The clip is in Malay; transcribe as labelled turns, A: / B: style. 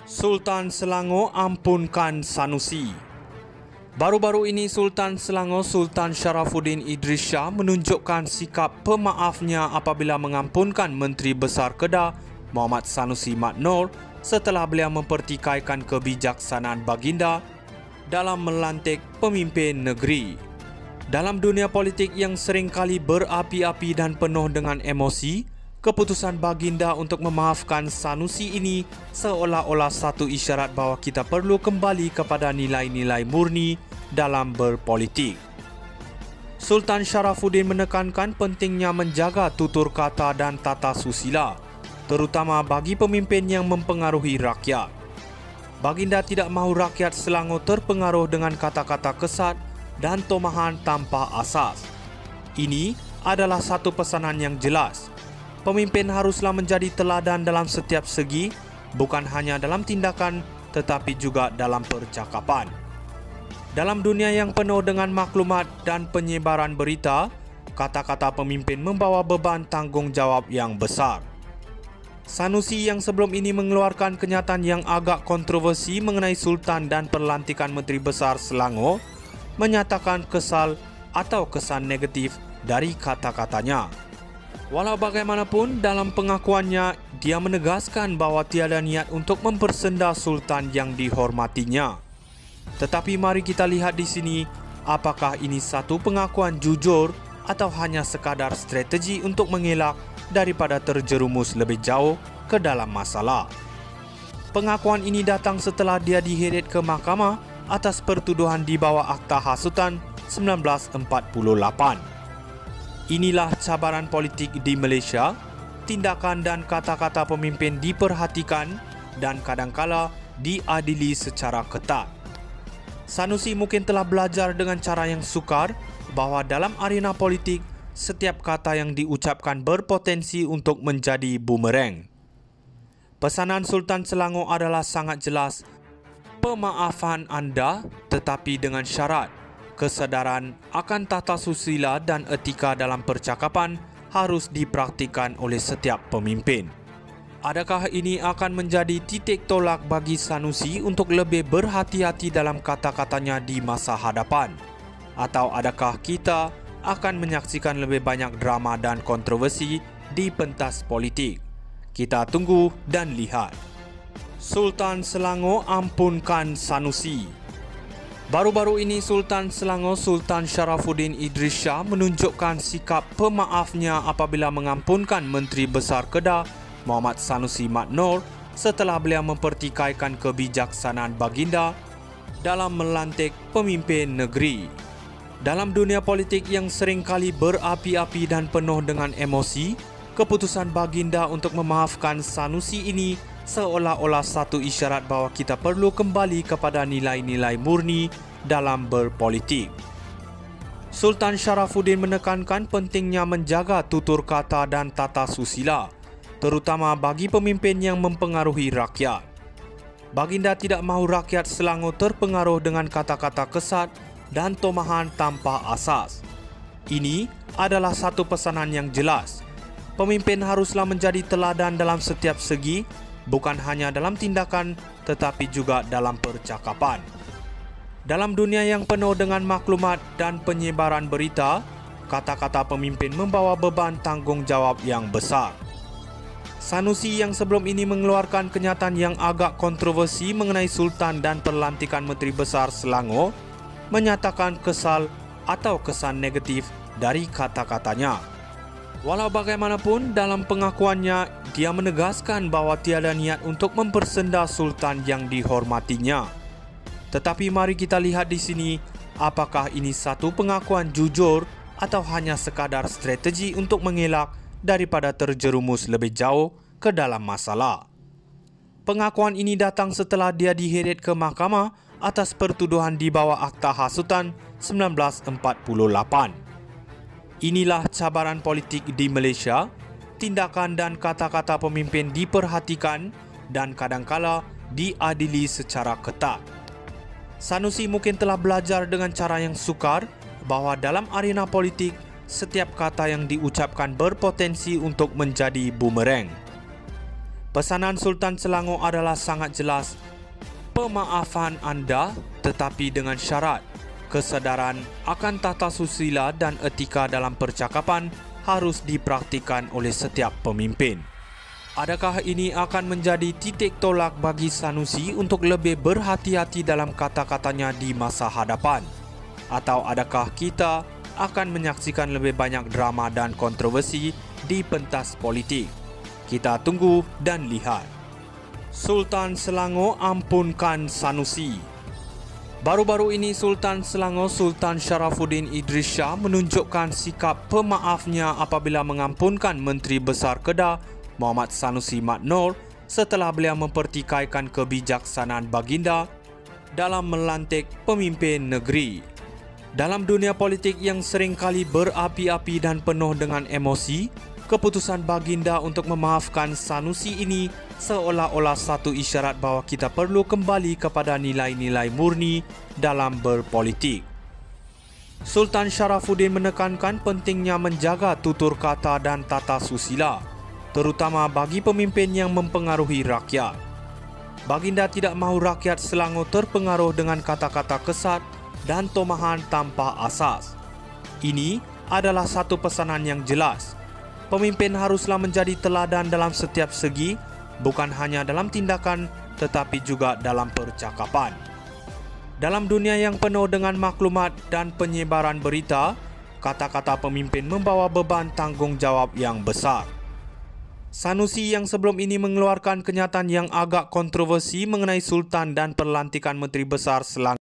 A: Sultan Selangor ampunkan Sanusi. Baru-baru ini Sultan Selangor Sultan Sharafuddin Idris Shah menunjukkan sikap pemaafnya apabila mengampunkan Menteri Besar Kedah Muhammad Sanusi Mat Noor setelah beliau mempertikaikan kebijaksanaan baginda dalam melantik pemimpin negeri. Dalam dunia politik yang seringkali berapi-api dan penuh dengan emosi, keputusan baginda untuk memaafkan Sanusi ini seolah-olah satu isyarat bahawa kita perlu kembali kepada nilai-nilai murni dalam berpolitik. Sultan Sharafuddin menekankan pentingnya menjaga tutur kata dan tata susila, terutama bagi pemimpin yang mempengaruhi rakyat. Baginda tidak mahu rakyat Selangor terpengaruh dengan kata-kata kesat dan tomahan tanpa asas. Ini adalah satu pesanan yang jelas. Pemimpin haruslah menjadi teladan dalam setiap segi, bukan hanya dalam tindakan tetapi juga dalam percakapan. Dalam dunia yang penuh dengan maklumat dan penyebaran berita, kata-kata pemimpin membawa beban tanggungjawab yang besar. Sanusi yang sebelum ini mengeluarkan kenyataan yang agak kontroversi mengenai Sultan dan pelantikan Menteri Besar Selangor, menyatakan kesal atau kesan negatif dari kata-katanya. Walau bagaimanapun, dalam pengakuannya, dia menegaskan bahawa tiada niat untuk mempersenda Sultan yang dihormatinya. Tetapi mari kita lihat di sini, apakah ini satu pengakuan jujur atau hanya sekadar strategi untuk mengelak daripada terjerumus lebih jauh ke dalam masalah. Pengakuan ini datang setelah dia diheret ke mahkamah atas pertuduhan di bawah Akta Hasutan 1948. Inilah cabaran politik di Malaysia. Tindakan dan kata-kata pemimpin diperhatikan dan kadangkala diadili secara ketat. Sanusi mungkin telah belajar dengan cara yang sukar bahawa dalam arena politik, setiap kata yang diucapkan berpotensi untuk menjadi bumerang. Pesanan Sultan Selangor adalah sangat jelas. Pemaafan anda tetapi dengan syarat. Kesedaran akan tata susila dan etika dalam percakapan harus dipraktikkan oleh setiap pemimpin. Adakah ini akan menjadi titik tolak bagi Sanusi untuk lebih berhati-hati dalam kata-katanya di masa hadapan? Atau adakah kita akan menyaksikan lebih banyak drama dan kontroversi di pentas politik? Kita tunggu dan lihat. Sultan Selangor ampunkan Sanusi. Baru-baru ini Sultan Selangor Sultan Sharafuddin Idris Shah menunjukkan sikap pemaafnya apabila mengampunkan Menteri Besar Kedah Muhammad Sanusi Mat Noor setelah beliau mempertikaikan kebijaksanaan baginda dalam melantik pemimpin negeri. Dalam dunia politik yang seringkali berapi-api dan penuh dengan emosi, keputusan baginda untuk memaafkan Sanusi ini seolah-olah satu isyarat bahawa kita perlu kembali kepada nilai-nilai murni dalam berpolitik. Sultan Sharafuddin menekankan pentingnya menjaga tutur kata dan tata susila, terutama bagi pemimpin yang mempengaruhi rakyat. Baginda tidak mahu rakyat Selangor terpengaruh dengan kata-kata kesat dan tomahan tanpa asas. Ini adalah satu pesanan yang jelas. Pemimpin haruslah menjadi teladan dalam setiap segi, bukan hanya dalam tindakan tetapi juga dalam percakapan. Dalam dunia yang penuh dengan maklumat dan penyebaran berita, kata-kata pemimpin membawa beban tanggungjawab yang besar. Sanusi yang sebelum ini mengeluarkan kenyataan yang agak kontroversi mengenai Sultan dan pelantikan Menteri Besar Selangor, menyatakan kesal atau kesan negatif dari kata-katanya. Walau bagaimanapun, dalam pengakuannya, dia menegaskan bahawa tiada niat untuk mempersenda Sultan yang dihormatinya. Tetapi mari kita lihat di sini, apakah ini satu pengakuan jujur atau hanya sekadar strategi untuk mengelak daripada terjerumus lebih jauh ke dalam masalah. Pengakuan ini datang setelah dia diheret ke mahkamah atas pertuduhan di bawah Akta Hasutan 1948. Inilah cabaran politik di Malaysia. Tindakan dan kata-kata pemimpin diperhatikan dan kadangkala diadili secara ketat. Sanusi mungkin telah belajar dengan cara yang sukar bahawa dalam arena politik, setiap kata yang diucapkan berpotensi untuk menjadi bumerang. Pesanan Sultan Selangor adalah sangat jelas. Pemaafan anda tetapi dengan syarat kesedaran akan tata susila dan etika dalam percakapan harus dipraktikan oleh setiap pemimpin. Adakah ini akan menjadi titik tolak bagi Sanusi untuk lebih berhati-hati dalam kata-katanya di masa hadapan? Atau adakah kita akan menyaksikan lebih banyak drama dan kontroversi di pentas politik? Kita tunggu dan lihat. Sultan Selangor ampunkan Sanusi. Baru-baru ini Sultan Selangor Sultan Sharafuddin Idris Shah menunjukkan sikap pemaafnya apabila mengampunkan Menteri Besar Kedah Muhammad Sanusi Mat Noor setelah beliau mempertikaikan kebijaksanaan baginda dalam melantik pemimpin negeri. Dalam dunia politik yang seringkali berapi-api dan penuh dengan emosi, keputusan baginda untuk memaafkan Sanusi ini seolah-olah satu isyarat bahawa kita perlu kembali kepada nilai-nilai murni dalam berpolitik. Sultan Sharafuddin menekankan pentingnya menjaga tutur kata dan tata susila, terutama bagi pemimpin yang mempengaruhi rakyat. Baginda tidak mahu rakyat Selangor terpengaruh dengan kata-kata kesat dan tomahan tanpa asas. Ini adalah satu pesanan yang jelas. Pemimpin haruslah menjadi teladan dalam setiap segi, bukan hanya dalam tindakan tetapi juga dalam percakapan. Dalam dunia yang penuh dengan maklumat dan penyebaran berita, kata-kata pemimpin membawa beban tanggungjawab yang besar. Sanusi yang sebelum ini mengeluarkan kenyataan yang agak kontroversi mengenai Sultan dan pelantikan Menteri Besar Selangor